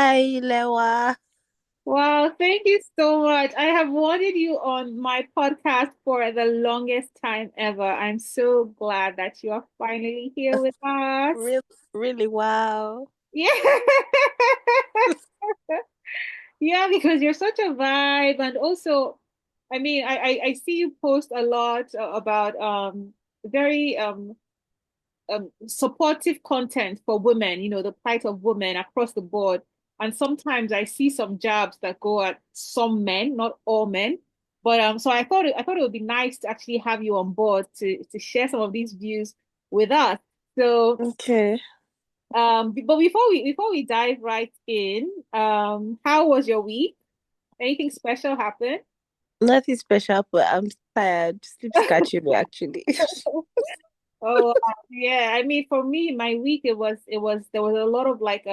Lewa. Wow, thank you so much. I have wanted you on my podcast for the longest time ever. I'm so glad that you are finally here with us. Really, really, wow. Yeah. Yeah, because you're such a vibe. And also, I mean, I see you post a lot about very supportive content for women, the plight of women across the board. And sometimes I see some jabs that go at some men, not all men. But so I thought it would be nice to actually have you on board to share some of these views with us. So Okay. but before we dive right in, how was your week? Anything special happen? Nothing special, but I'm tired. Sleep's catching me actually. Oh, yeah. I mean, for me, my week it was there was a lot of like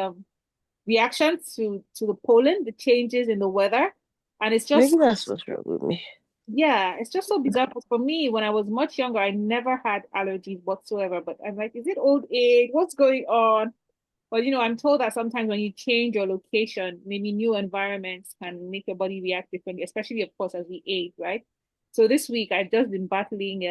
reactions to the pollen, the changes in the weather, and it's Maybe just that's what's wrong with me. yeah, it's just so bizarre. Because for me, when I was much younger, I never had allergies whatsoever. But I'm like, is it old age? What's going on? But I'm told that sometimes when you change your location, maybe new environments can make your body react differently, especially of course as we age, right? So this week I've just been battling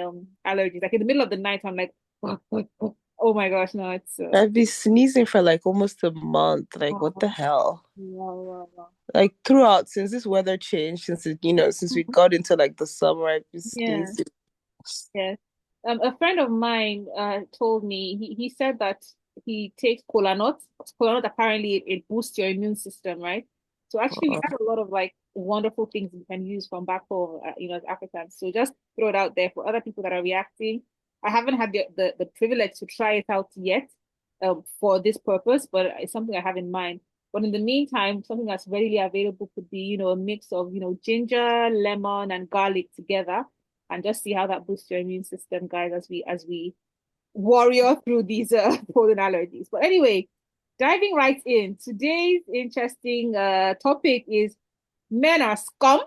allergies. Like in the middle of the night, I'm like, oh my gosh, no, it's I've been sneezing for like almost a month. Like, what the wow, hell? wow, wow, wow. Like throughout since this weather changed, since we got into like the summer, I've been Yeah, sneezing. yes. A friend of mine told me he said that he takes kola nut. Kola nut apparently it boosts your immune system, right? So actually, we Uh, have a lot of like wonderful things we can use from back home, as Africans. So just throw it out there for other people that are reacting. I haven't had the privilege to try it out yet, for this purpose, but it's something I have in mind. But in the meantime, something that's readily available could be, a mix of, ginger, lemon, and garlic together and just see how that boosts your immune system, guys, as we warrior through these pollen allergies. But anyway, diving right in, today's interesting topic is men are scum.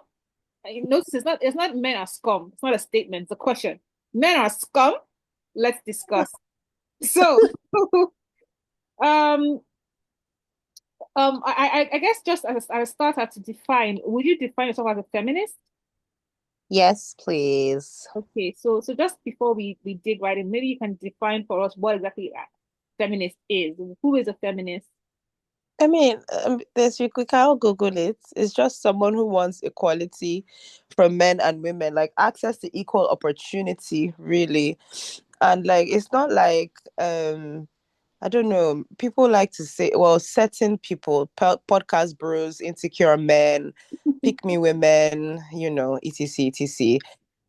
Notice it's not men are scum. It's not a statement, it's a question. Men are scum. Let's discuss. So, um, I guess just as a starter to define, would you define yourself as a feminist? yes, please. Okay, so just before we dig right in, maybe you can define for us what exactly a feminist is. Who is a feminist? I mean, there's we can all Google it. It's just someone who wants equality from men and women, like access to equal opportunity, really. And like, it's not like I don't know. People like to say, well, certain people, podcast bros, insecure men, pick me women, etc, etc.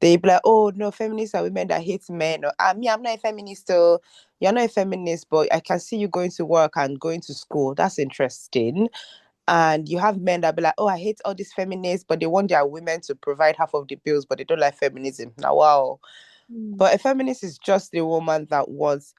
They be like, oh no, feminists are women that hate men. Or me, I'm not a feminist. So you're not a feminist, but I can see you going to work and going to school. That's interesting. And you have men that be like, oh, I hate all these feminists, but they want their women to provide half of the bills, but they don't like feminism. Now, wow. Mm, But a feminist is just a woman that wants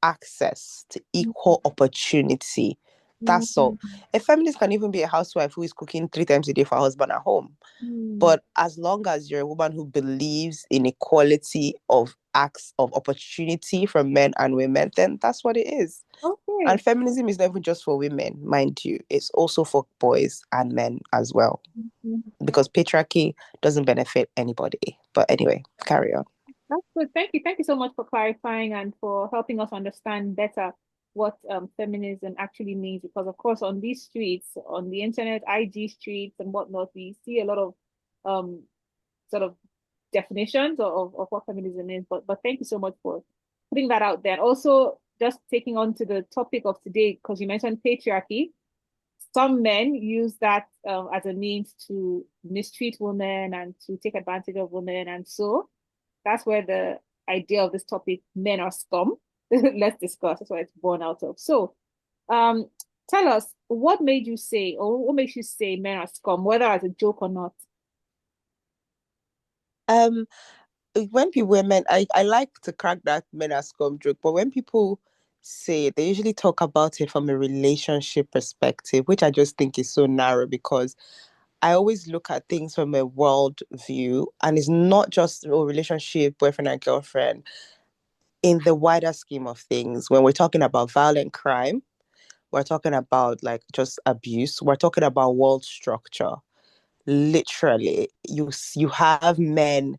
access to mm, equal opportunity. That's all. mm, A feminist can even be a housewife who is cooking 3 times a day for her husband at home. mm, But as long as you're a woman who believes in equality of acts of opportunity from men and women, then that's what it is. And okay. feminism is not even just for women, mind you. It's also for boys and men as well. Mhm. Because patriarchy doesn't benefit anybody. But anyway, carry on. That's good. Thank you. Thank you so much for clarifying and for helping us understand better what feminism actually means. Because of course, on these streets, on the internet, IG streets and whatnot, we see a lot of um sort of definitions of what feminism is. But thank you so much for putting that out there. Also, just taking on to the topic of today, because you mentioned patriarchy. Some men use that as a means to mistreat women and to take advantage of women. And so that's where the idea of this topic, men are scum, let's discuss. That's what it's born out of. So, um, tell us what made you say, or what makes you say men are scum, whether as a joke or not. Um, when people women, I like to crack that men are scum joke, but when people say it, they usually talk about it from a relationship perspective, which I just think is so narrow because I always look at things from a world view, and it's not just a relationship, boyfriend and girlfriend. In the wider scheme of things, when we're talking about violent crime, we're talking about like just abuse. We're talking about world structure. Literally, you have men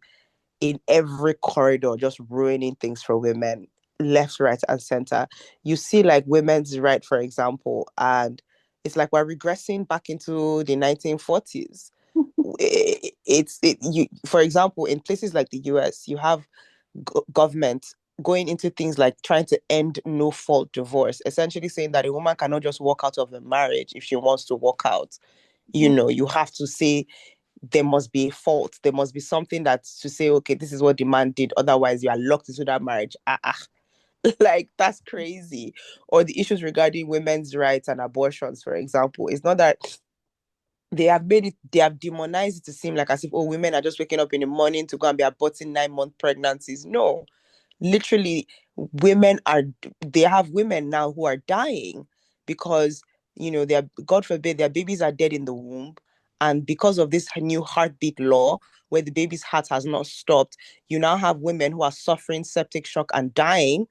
in every corridor just ruining things for women, left, right, and center. You see, like women's right, for example, and it's like we're regressing back into the 1940s. You, for example, in places like the US, you have government going into things like trying to end no fault divorce, essentially saying that a woman cannot just walk out of a marriage if she wants to walk out. You Mhm. know, you have to say there must be a fault. There must be something that's to say, okay, this is what the man did. Otherwise, you are locked into that marriage. Like that's crazy. Or the issues regarding women's rights and abortions, for example. It's not that they have demonized it to seem like as if, oh, women are just waking up in the morning to go and be aborting 9-month pregnancies. No, literally, women are they have women now who are dying because they're, god forbid, their babies are dead in the womb, and because of this new heartbeat law where the baby's heart has not stopped, you now have women who are suffering septic shock and dying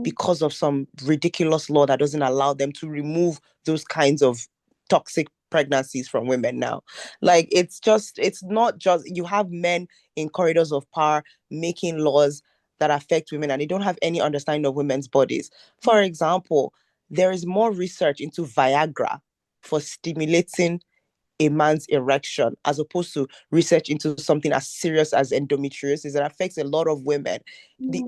because of some ridiculous law that doesn't allow them to remove those kinds of toxic pregnancies from women now. Like it's not just you have men in corridors of power making laws that affect women and they don't have any understanding of women's bodies. For example, there is more research into Viagra for stimulating a man's erection as opposed to research into something as serious as endometriosis that affects a lot of women. The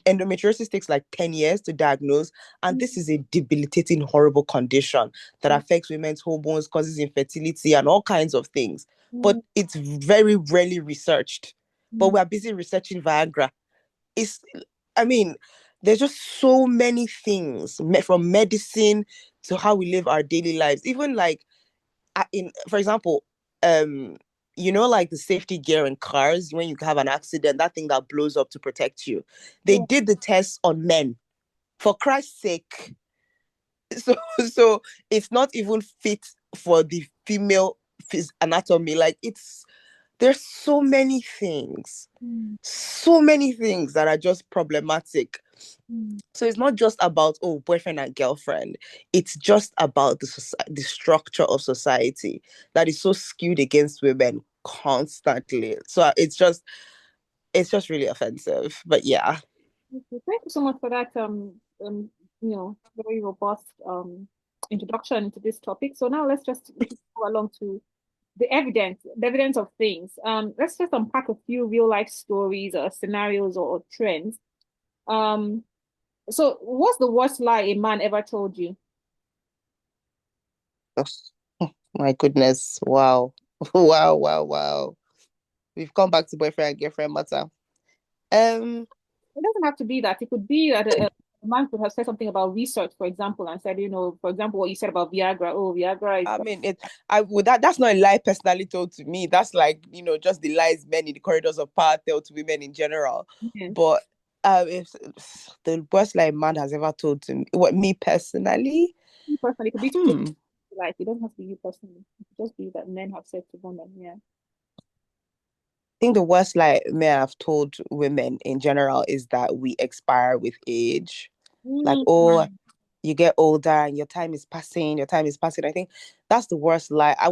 endometriosis takes like 10 years to diagnose, and this is a debilitating, horrible condition that affects women's hormones, causes infertility, and all kinds of things. But it's very rarely researched. But we're busy researching Viagra. It's, I mean, there's just so many things from medicine to how we live our daily lives. Even like in for example, um like the safety gear in cars when you have an accident, that thing that blows up to protect you. They Yeah. did the test on men, for Christ's sake. So so it's not even fit for the female anatomy. Like there's so many things that are just problematic. So it's not just about, oh, boyfriend and girlfriend. It's just about the structure of society that is so skewed against women constantly. So it's just really offensive. But yeah. Okay, thank you so much for that very robust introduction to this topic. So now let's just go along to the evidence of things. Let's just unpack a few real life stories or scenarios or trends. Um, so what's the worst lie a man ever told you? Ugh, my goodness. Wow. Wow, wow, wow. We've come back to boyfriend and girlfriend matter. Um, It doesn't have to be that. It could be that a man could have said something about research, for example, and said, for example, what you said about Viagra. Oh, Viagra is. I mean, I would that's not a lie personally told to me. That's like, just the lies men in the corridors of power tell to women in general. Yeah. But if the worst lie man has ever told to me, what, me personally? You personally, it could be to Hmm. like it doesn't have to be you personally. It could just be that men have said to women. Yeah. I think the worst lie men have told women in general is that we expire with age. Like, Mm, oh, you get older and your time is passing. I think that's the worst lie. I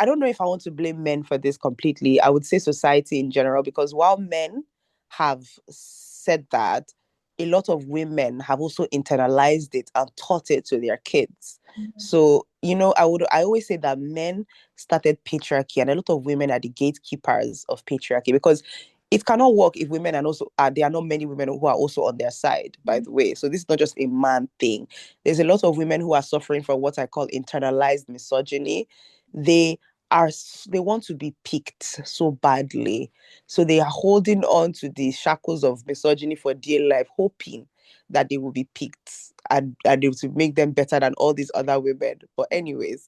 don't know if I want to blame men for this completely. I would say society in general, because while men have said that, a lot of women have also internalized it and taught it to their kids. So I always say that men started patriarchy and a lot of women are the gatekeepers of patriarchy, because it cannot work if women are also there are not many women who are also on their side, by the way. So this is not just a man thing. There's a lot of women who are suffering from what I call internalized misogyny. They they want to be picked so badly. So they are holding on to the shackles of misogyny for dear life, hoping that they will be picked and it will make them better than all these other women. But anyways,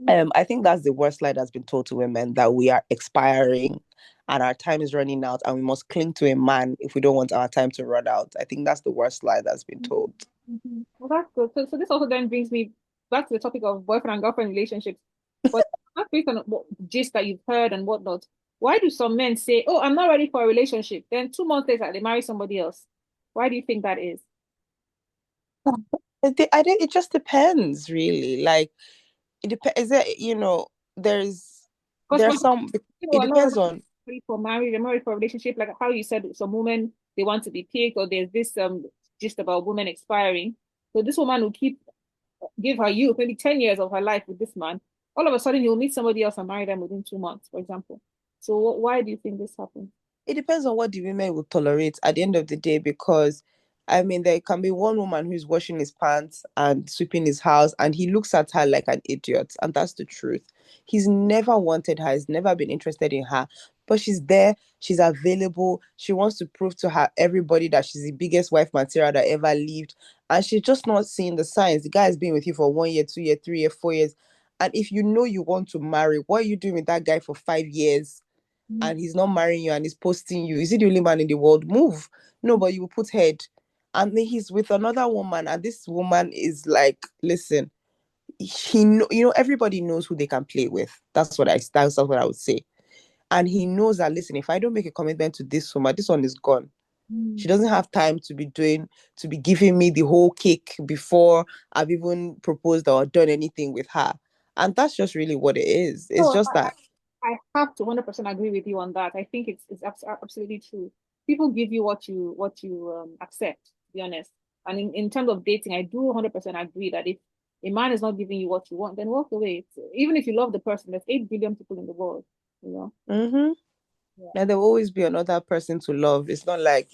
I think that's the worst lie that's been told to women, that we are expiring and our time is running out and we must cling to a man if we don't want our time to run out. I think that's the worst lie that's been told. Well, that's good. So this also then brings me back to the topic of boyfriend and girlfriend relationships. But not based on what gist that you've heard and whatnot. Why do some men say, "Oh, I'm not ready for a relationship"? Then 2 months later, they marry somebody else. Why do you think that is? it just depends, really. Like it depends. Is it, there's Because there's some. people It are not depends on. ready for marriage, they're not ready for a relationship, like how you said some women they want to be picked, or there's this just about women expiring. So this woman will give her youth, maybe 10 years of her life with this man. All of a sudden you'll meet somebody else and marry them within 2 months, for example. So why do you think this happens? It depends on what the women will tolerate at the end of the day, because I mean there can be one woman who's washing his pants and sweeping his house and he looks at her like an idiot, and that's the truth. He's never wanted her, he's never been interested in her, but she's there, she's available, she wants to prove to her everybody that she's the biggest wife material that ever lived, and she's just not seeing the signs. The guy has been with you for 1 year, 2 year, 3 year, 4 years, and if you know you want to marry, what are you doing with that guy for 5 years Mm. and he's not marrying you and he's posting you? Is he the only man in the world? Move. No, but you will put head. And then he's with another woman, and this woman is like, listen, everybody knows who they can play with. That's what I would say. And he knows that, listen, if I don't make a commitment to this woman, this one is gone. She Mm. doesn't have time to be giving me the whole cake before I've even proposed or done anything with her. And that's just really what it is. It's So just that. I have to 100% agree with you on that. I think it's absolutely true. People give you what you accept, to be honest. And in terms of dating, I do 100% agree that if a man is not giving you what you want, then walk away. Even if you love the person, there's 8 billion people in the world, you know. Mm-hmm. Yeah, And there will always be another person to love. It's not like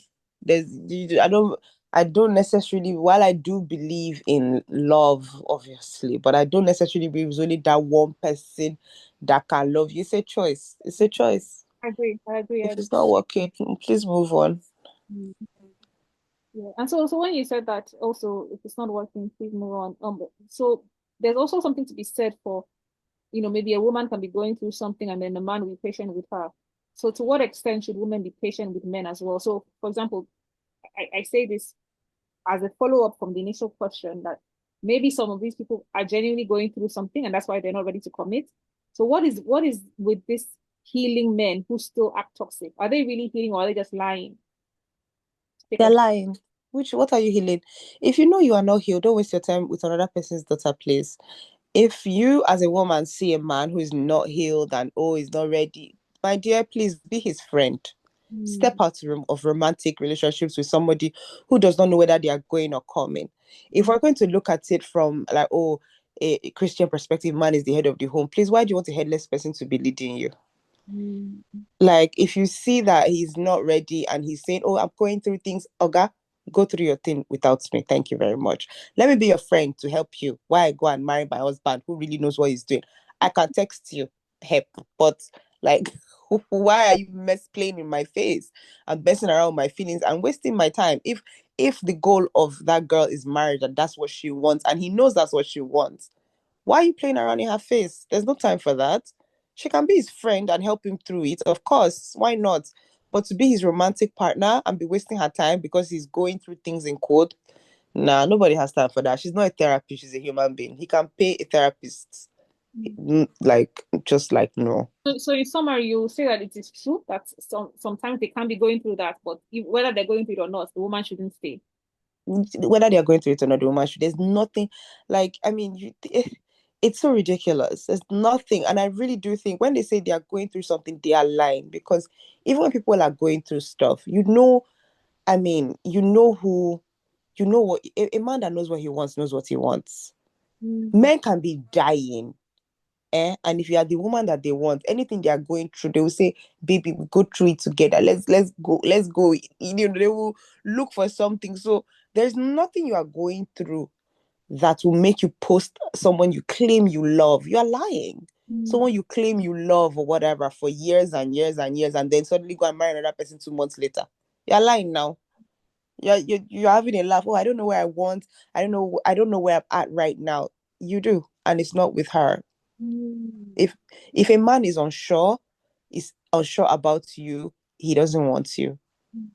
I don't necessarily, while I do believe in love, obviously, but I don't necessarily believe it's only that one person that can love you. It's a choice. It's a choice. I agree. I agree. I If agree. it's not working, please move on. Mm. Yeah. And so when you said that also, if it's not working, please move on. So there's also something to be said for, maybe a woman can be going through something and then the man will be patient with her. So to what extent should women be patient with men as well? So for example, I say this as a follow-up from the initial question that maybe some of these people are genuinely going through something and that's why they're not ready to commit. So what is with this healing men who still act toxic? Are they really healing or are they just lying? Take They're us. lying. What are you healing? If you know you are not healed, don't waste your time with another person's daughter, please. If you as a woman see a man who is not healed and is not ready, my dear, please be his friend. Step Mm, out of romantic relationships with somebody who does not know whether they are going or coming. If we're going to look at it from like, a Christian perspective, man is the head of the home, please, why do you want a headless person to be leading you? mm, Like, if you see that he's not ready and he's saying, "Oh, I'm going through things," Oga, go through your thing without me. Thank you very much. Let me be your friend to help you. Why I go and marry my husband who really knows what he's doing? I can text you help, but like, why are you playing in my face and messing around with my feelings and wasting my time? If the goal of that girl is marriage and that's what she wants, and he knows that's what she wants, why are you playing around in her face? There's no time for that. She can be his friend and help him through it. Of course, why not? But to be his romantic partner and be wasting her time because he's going through things in court, nah, nobody has time for that. She's not a therapist, she's a human being. He can pay a therapist. mm. Like, just like, no. So in summary, you say that it is true that sometimes they can be going through that, but whether they're going through it or not, the woman shouldn't stay. Whether they're going through it or not, the woman should. There's nothing, like, I mean, it's so ridiculous. There's nothing. And I really do think when they say they are going through something, they are lying, because even when people are going through stuff, I mean, what a man that knows what he wants knows what he wants. Mm, Men can be dying, and if you are the woman that they want, anything they are going through, they will say, "Baby, we go through it together. Let's go, let's go." They will look for something. So there's nothing you are going through that will make you post someone you claim you love. You are lying. mm, Someone you claim you love or whatever for years and years and years, and then suddenly go and marry another person 2 months later. You're lying now. You're having a laugh. Oh, I don't know where I want. I don't know where I'm at right now. You do, and it's not with her. mm. If a man is unsure about you, he doesn't want you.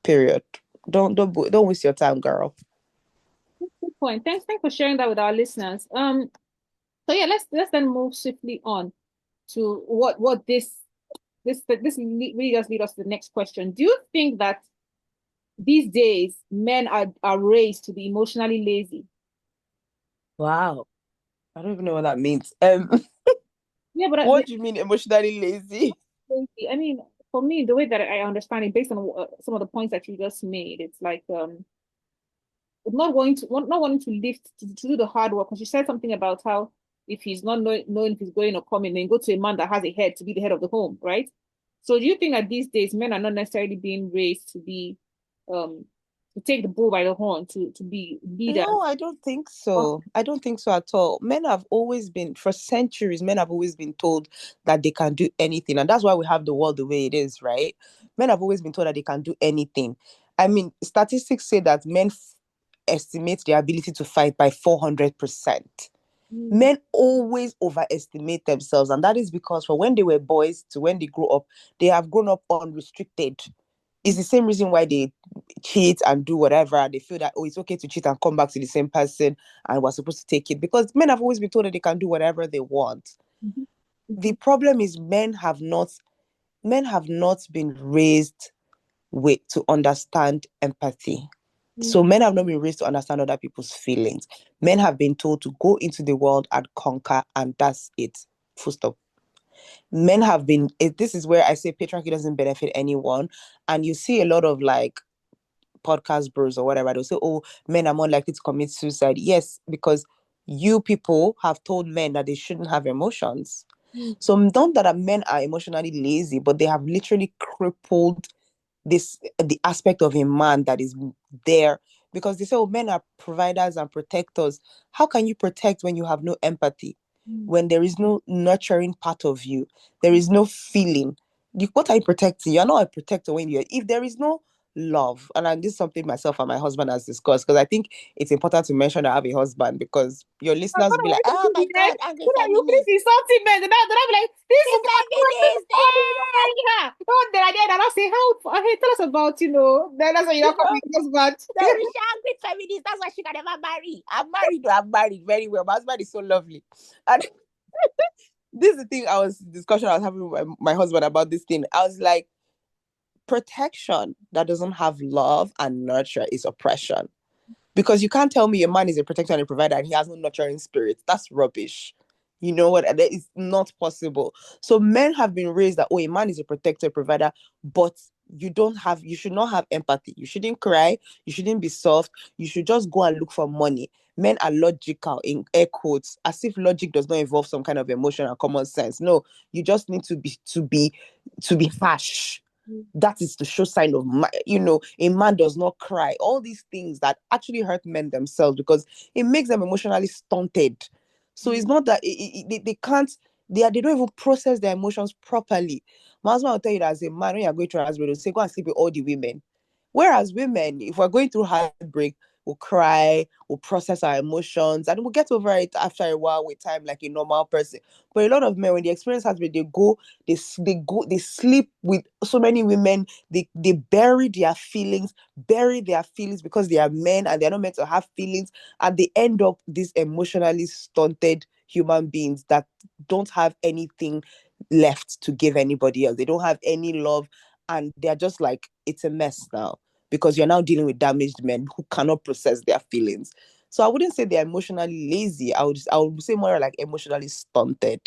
Period. Don't waste your time, girl. Good point. Thanks for sharing that with our listeners. So yeah, let's then move swiftly on to what this really does lead us to the next question. Do you think that these days men are raised to be emotionally lazy? Wow. I don't even know what that means. Yeah, but What do you mean emotionally lazy? I mean, for me, the way that I understand it, based on some of the points that you just made, it's like not wanting to lift to do the hard work. Because you said something about how if he's not knowing if he's going or coming, then go to a man that has a head to be the head of the home, right? So do you think that these days men are not necessarily being raised to be um to take the bull by the horn to be leaders? No, I don't think so. I don't think so at all. Men have always been, for centuries, men have always been told that they can do anything. And that's why we have the world the way it is, right? Men have always been told that they can do anything. I mean, statistics say that men estimate their ability to fight by 400%. Mm, Men always overestimate themselves, and that is because from when they were boys to when they grow up, they have grown up unrestricted. It's the same reason why they cheat and do whatever, and they feel that, oh, it's okay to cheat and come back to the same person, and we're supposed to take it because men have always been told that they can do whatever they want. mhm, The mhm, problem is men have not been raised with to understand empathy. mm, So men have not been raised to understand other people's feelings. Men have been told to go into the world and conquer, and that's it. Full stop. Men have been. This is where I say patriarchy doesn't benefit anyone, and you see a lot of like podcast bros or whatever. They'll say, "Oh, men are more likely to commit suicide." Yes, because you people have told men that they shouldn't have emotions. mm, So not that men are emotionally lazy, but they have literally crippled this the aspect of a man that is there, because they say, oh, men are providers and protectors. How can you protect when you have no empathy, mm, when there is no nurturing part of you, there is no feeling? What are you protecting? You're not a protector when you're if there is no love. And this is something myself and my husband has discussed, because I think it's important to mention that I have a husband, because your But listeners will be when like, oh my then god, angry you finish feminist, insulting men, then I'll be like, this this woman, feminist, yeah. One day I did, and I'll say, how, hey, tell us about, then that's when you you don't come know. with just bad. No, she's angry feminist. That's why she can never marry. I'm married. Though. I'm married very well. My husband is so lovely. And this is the thing discussion I was having with my husband about this thing. I was like, protection that doesn't have love and nurture is oppression. Because you can't tell me a man is a protector and a provider and he has no nurturing spirit. That's rubbish. You know what? That is not possible. So men have been raised that, oh, a man is a protector, provider, but you should not have empathy. You shouldn't cry. You shouldn't be soft. You should just go and look for money. Men are logical in air quotes, as if logic does not involve some kind of emotion and common sense. No, you just need to be harsh. That is to show sign of a man does not cry, all these things that actually hurt men themselves, because it makes them emotionally stunted. So it's not that they can't, they don't even process their emotions properly. My husband will tell you that as a man, when you're going through a heartbreak, they'll say go and sleep with all the women. Whereas women, if we're going through heartbreak, we'll cry, we'll process our emotions, and we'll get over it after a while with time, like a normal person. But a lot of men, when they experience heartbreak, they sleep with so many women. They bury their feelings because they are men and they're not meant to have feelings, and they end up these emotionally stunted human beings that don't have anything left to give anybody else. They don't have any love, and they're just like, it's a mess now, because you're now dealing with damaged men who cannot process their feelings. So I wouldn't say they're emotionally lazy. I would say more like emotionally stunted.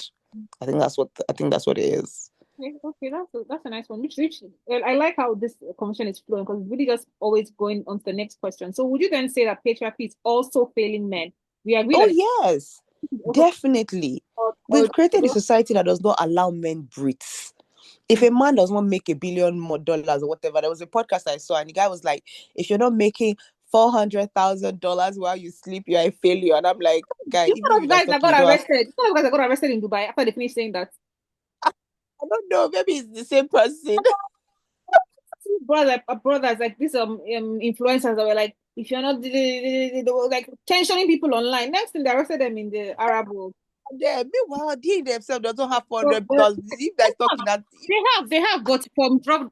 I think that's what it is. Okay, that's a nice one. Which well, I like how this conversation is flowing because it's really just always going on to the next question. So, would you then say that patriarchy is also failing men? We agree Oh that yes, it's also definitely. or We've created a society that does not allow men breathe. If a man does not make $1 billion more dollars or whatever, there was a podcast I saw, and the guy was like, if you're not making $400,000 while you sleep, you're a failure. And I'm like, guy, you even know if those you're not guys that talking, you got don't have. arrested. You know those guys that got arrested in Dubai after they finished saying that. I don't know. Maybe it's the same person. Brothers like these influencers that were like, if you're not they were like tensioning people online. Next thing they arrested them in the Arab world. Yeah, meanwhile, they themselves doesn't have four So, hundred dollars. If that's talking that, they have, but from drug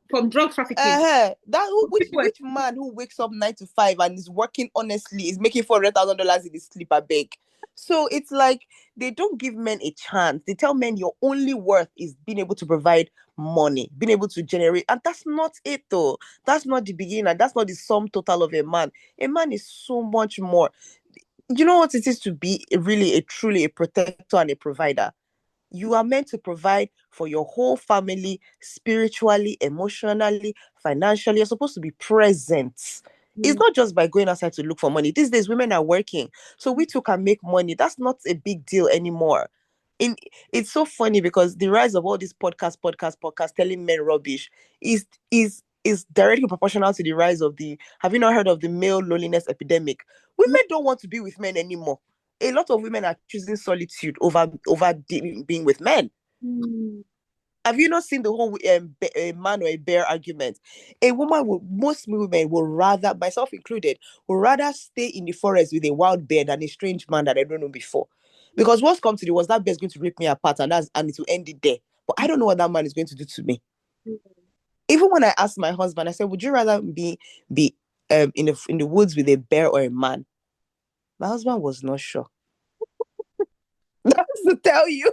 trafficking. that who People which man who wakes up 9 to 5 and is working honestly is making $400,000 in his sleeper bag. So it's like they don't give men a chance. They tell men your only worth is being able to provide money, being able to generate, and that's not it though. That's not the beginning, and that's not the sum total of a man. A man is so much more. you know what it is to be really a truly a protector and a provider. You are meant to provide for your whole family, spiritually, emotionally, financially. You're supposed to be present. It's Mm, not just by going outside to look for money. These days, women are working, so we too can make money. That's not a big deal anymore. In It's so funny because the rise of all these podcasts telling men rubbish is directly proportional to the rise of the. Have you not heard of the male loneliness epidemic? mm, Women don't want to be with men anymore. A lot of women are choosing solitude over being with men. mm, Have you not seen the whole a man or a bear argument? A woman will, most women will rather, myself included, will rather stay in the forest with a wild bear than a strange man that I don't know before. Because what's come to the was that bear is going to rip me apart and it will end it there. But I don't know what that man is going to do to me. mm. Even when I asked my husband, I said, "Would you rather be in the woods with a bear or a man?" My husband was not sure. That's to tell you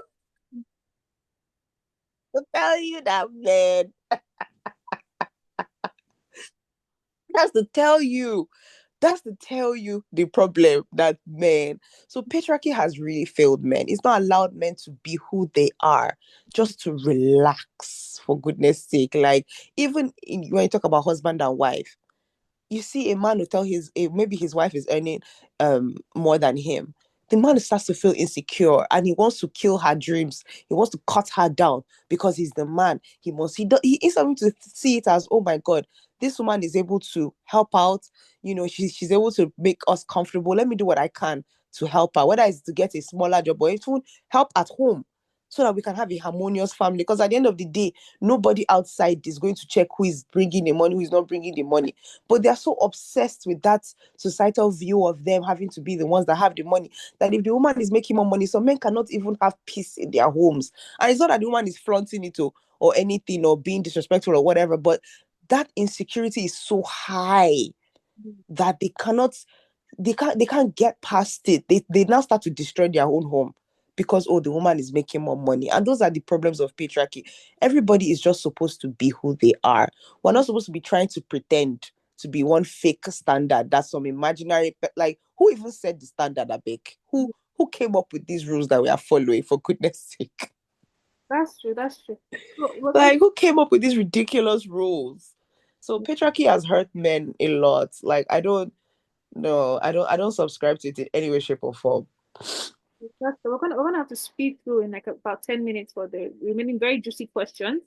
that, man. That's to tell you. That's to tell you the problem that men. So patriarchy has really failed men. It's not allowed men to be who they are, just to relax, for goodness sake. Like, when you talk about husband and wife, you see a man will tell maybe his wife is earning more than him. The man starts to feel insecure and he wants to kill her dreams. He wants to cut her down because he's the man. He is something to see it as, oh my god, this woman is able to help out. She's able to make us comfortable. Let me do what I can to help her, whether it's to get a smaller job or even help at home, so that we can have a harmonious family. Because at the end of the day, nobody outside is going to check who is bringing the money, who is not bringing the money, but they're so obsessed with that societal view of them having to be the ones that have the money, that if the woman is making more money, some men cannot even have peace in their homes. And it's not that the woman is flaunting it, or anything, or being disrespectful or whatever, but that insecurity is so high that they can't get past it. They now start to destroy their own home because, oh, the woman is making more money. And those are the problems of patriarchy. Everybody is just supposed to be who they are. We're not supposed to be trying to pretend to be one fake standard. That's some imaginary, like, who even set the standard, I beg? Who came up with these rules that we are following, for goodness sake? That's true. That's true. So we're going Like, who came up with these ridiculous rules? So patriarchy has hurt men a lot. Like, I don't. No, I don't subscribe to it in any way, shape, or form. we're gonna have to speed through in like about 10 minutes for the remaining very juicy questions.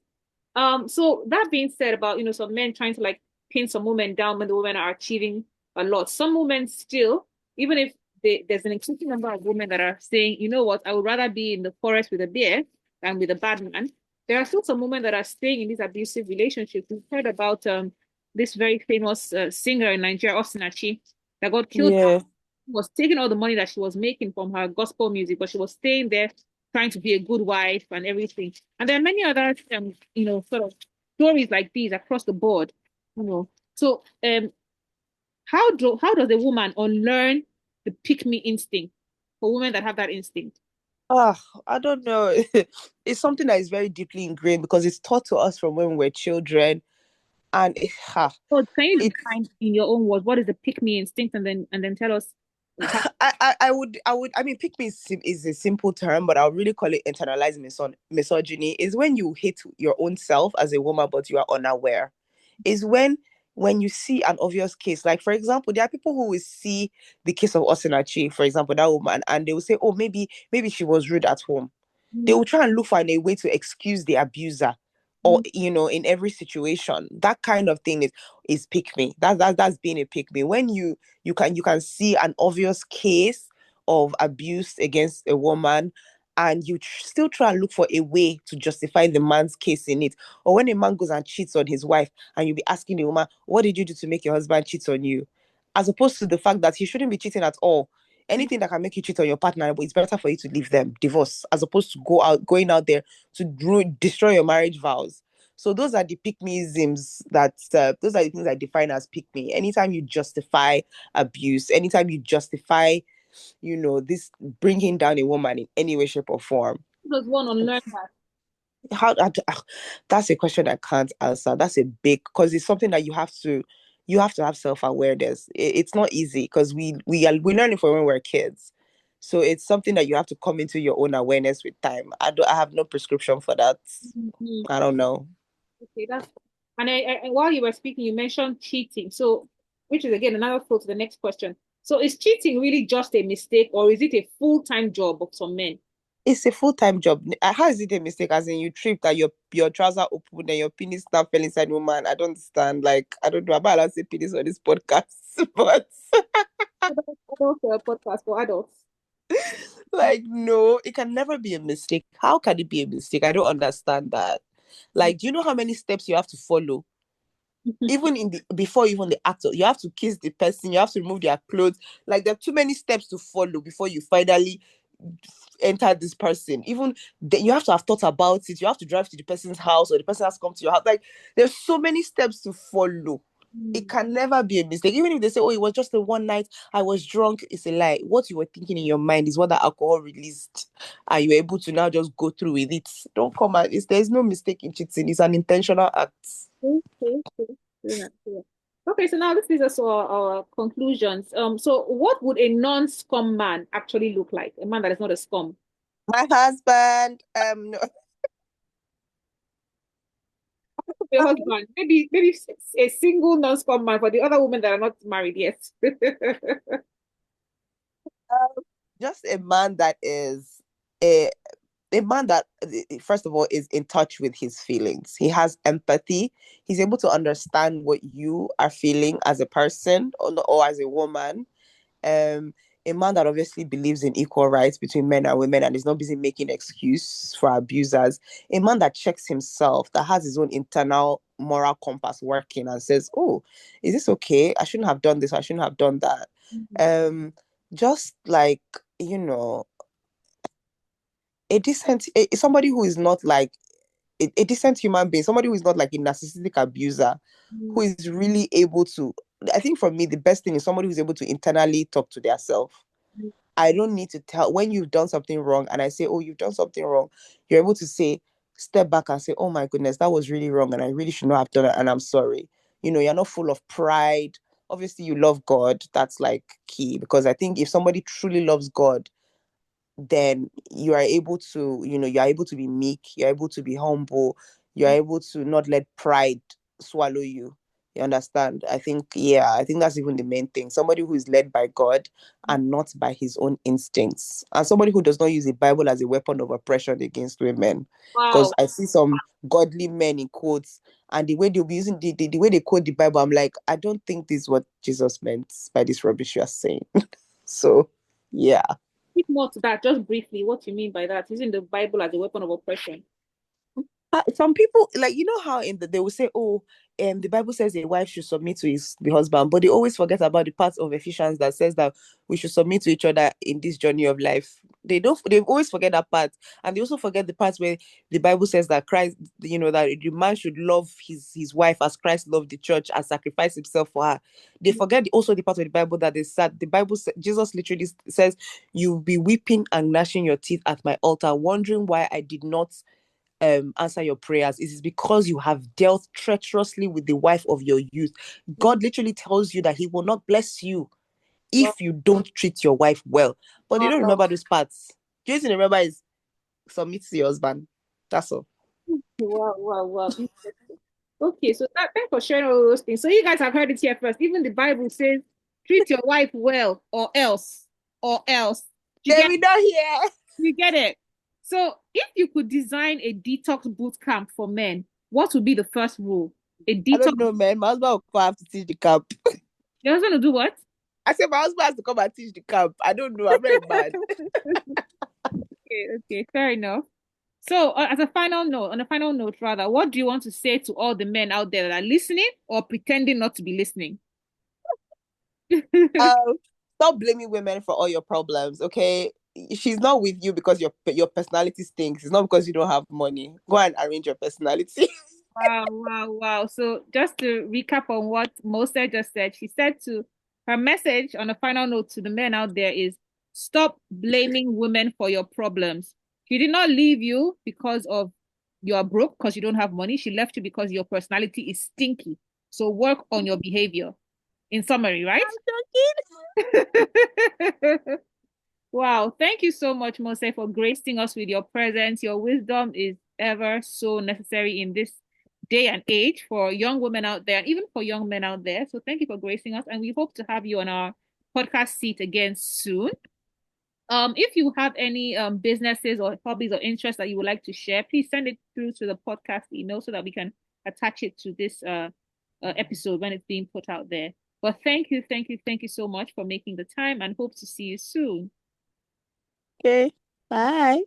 So that being said about some men trying to like pin some women down when the women are achieving a lot. Some women still, even if there's an increasing number of women that are saying, you know what, I would rather be in the forest with a bear than with a bad man. There are still some women that are staying in these abusive relationships. We've heard about this very famous singer in Nigeria, Osinachi, that got killed. Yeah. Was taking all the money that she was making from her gospel music, but she was staying there trying to be a good wife and everything. And there are many other, sort of stories like these across the board. So how does a woman unlearn the pick me instinct for women that have that instinct? Ah, I don't know. It's something that is very deeply ingrained because it's taught to us from when we were children, and So can you it. define in your own words what is the pick me instinct, and then tell us how. I mean, pick me is a simple term, but I'll really call it internalized misogyny. Is when you hate your own self as a woman, but you are unaware. Is when you see an obvious case, like for example, there are people who will see the case of Osinachi, for example, that woman, and they will say, oh, maybe she was rude at home. They Mm, will try and look for a way to excuse the abuser, or mm, in every situation. That kind of thing is pick me. That's being a pick me. When you can see an obvious case of abuse against a woman, and you still try and look for a way to justify the man's case in it. Or when a man goes and cheats on his wife, and you'll be asking the woman, what did you do to make your husband cheat on you? As opposed to the fact that he shouldn't be cheating at all. Anything that can make you cheat on your partner, but it's better for you to leave them, divorce, as opposed to going out there to destroy your marriage vows. So those are the pick meisms those are the things I define as pick me. Anytime you justify abuse, anytime you justify, this bringing down a woman in any way, shape, or form. how does one unlearn that? How That's a question I can't answer. That's a big, because it's something that you have to you have to have self-awareness. It's not easy because we learn it from when we're kids. So it's something that you have to come into your own awareness with time. I have no prescription for that. Mhm. I don't know. Okay, that's and while you were speaking, you mentioned cheating. So, which is again another flow to the next question. So, is cheating really just a mistake, or is it a full-time job of some men? It's a full-time job. How is it a mistake? As in you tripped and your trouser opened and your penis now fell inside woman. I don't understand. Like, I don't know about allowed to say penis on this podcast, but Adult podcast for adults. like no, it can never be a mistake. How can it be a mistake? I don't understand that. Like, do you know how many steps you have to follow? Even in the before even the act, you have to kiss the person, you have to remove their clothes. Like there are too many steps to follow before you finally enter this person. Even then, you have to have thought about it. You have to drive to the person's house, or the person has to come to your house. Like there's so many steps to follow. It can never be a mistake. Even if they say, "Oh, it was just a one night. I was drunk," it's a lie. What you were thinking in your mind is what the alcohol released, and you're able to now just go through with it. Don't come out. There's no mistake in cheating. It's an intentional act. Okay, okay. Yeah, yeah. Okay, so now this is also our conclusions. So what would a non-scum man actually look like? A man that is not a scum. My husband, no, Your husband, maybe a single non-scum man for the other women that are not married yet. just a man that is a a man that first of all is in touch with his feelings. He has empathy. He's able to understand what you are feeling as a person, or as a woman. um a man that obviously believes in equal rights between men and women and is not busy making excuse for abusers. A man that checks himself, that has his own internal moral compass working and says, oh, is this okay? I shouldn't have done this, I shouldn't have done that. um just like, you know, a decent somebody who is not like a decent human being, somebody who is not like a narcissistic abuser, who is really able to. I think for me, the best thing is somebody who's able to internally talk to their self. I don't need to tell when you've done something wrong and I say, oh, you've done something wrong. You're able to say, step back and say, oh my goodness, that was really wrong and I really should not have done it and I'm sorry. You know, you're not full of pride. Obviously, you love God. That's like key because I think if somebody truly loves God, then you are able to, you know, you're able to be meek, you're able to be humble, you're able to not let pride swallow you. You understand? I think, yeah, I think that's even the main thing. Somebody who is led by God and not by his own instincts. And somebody who does not use the Bible as a weapon of oppression against women. Because Wow. I see some godly men in quotes, and the way they'll be using the way they quote the Bible, I'm like, I don't think this is what Jesus meant by this rubbish you are saying. So, yeah. Speak more to that, just briefly. What you mean by that? Using the Bible as a weapon of oppression. Some people, like, you know how they will say, oh, the Bible says a wife should submit to the husband, but they always forget about the part of Ephesians that says that we should submit to each other in this journey of life. They always forget that part, and they also forget the part where the Bible says that Christ, you know, that the man should love his wife as Christ loved the church and sacrifice himself for her. They forget also the part of the Bible that is said, the Bible Jesus literally says, you'll be weeping and gnashing your teeth at my altar, wondering why I did not answer your prayers. It is because you have dealt treacherously with the wife of your youth. God literally tells you that he will not bless you Wow. if you don't treat your wife well. But they don't Wow. remember those parts. Just remember is submit to your husband. That's all. Wow. Wow. Wow. Okay, so thanks for sharing all those things. So you guys have heard it here first. Even the Bible says, treat your wife well, or else, or else. You They get will not hear. you get it. So if you could design a detox boot camp for men, what would be the first rule? A I detox. don't know, man. My husband will have to teach the camp. Your husband will do what? I said my husband has to come and teach the camp. I don't know. I'm not mad. Okay, okay, fair enough. So, as a final note, on a final note, rather, what do you want to say to all the men out there that are listening or pretending not to be listening? Um, Stop blaming women for all your problems, okay? She's not with you because your personality stinks. It's not because you don't have money. Go and arrange your personality. Wow, wow, wow. So just to recap on what Mose just said, she said to her message on a final note to the men out there is stop blaming women for your problems. She did not leave you because of you are broke, because you don't have money. She left you because your personality is stinky. So work on your behavior. In summary, right? Wow. Thank you so much, Mose, for gracing us with your presence. Your wisdom is ever so necessary in this day and age for young women out there, and even for young men out there. So thank you for gracing us. And we hope to have you on our podcast seat again soon. If you have any businesses or hobbies or interests that you would like to share, please send it through to the podcast email so that we can attach it to this episode when it's being put out there. But thank you so much for making the time and hope to see you soon. Okay. Bye.